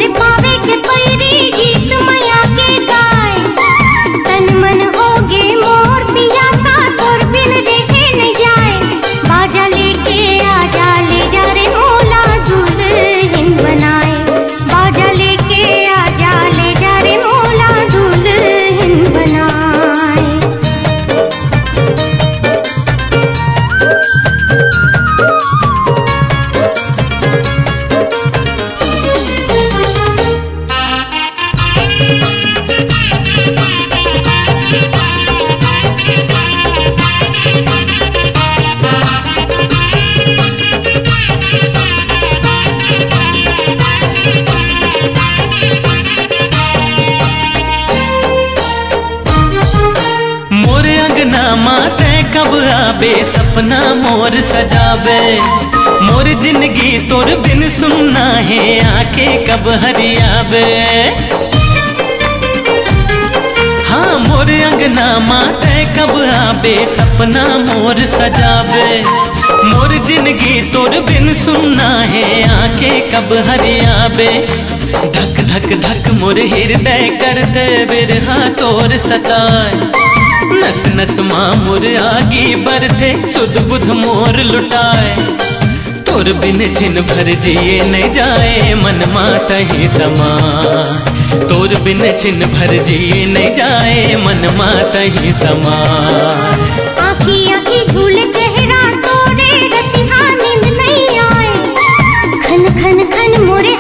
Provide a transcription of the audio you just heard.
मोरे पावे के पैरी गीत मैया के गाय। तन मन होगे मोर पियासा तोर बिन रहे न जाए। बाजा लेके आजा ले जा रे मोला दुल्हन बनाए। बाजा लेके आजा ले जा रे मोला दुल्हन बनाए। मोरे अंगना माते कब आबे सपना मोर सजावे। मोर जिंदगी तोर बिन सुनना है आके कब हरियावे। हाँ मोरे अंगना माते कब आबे सपना मोर सजावे। मोर जिंदगी तोर बिन सुनना है आके कब हरियावे। धक धक धक मोर हृदय कर दे बिरहा तोर सताए। नस नस माँ मोर आगी बरथे सुध बुध मोर लुटाए। तोर बिन छिन भर जिए न जाए मन माता ही समा। तोर बिन छिन भर जिए न जाए मन माता ही समा। आखी आखी झूले चेहरा तोरे रतिहा नींद नहीं आए। खन खन खन मोरे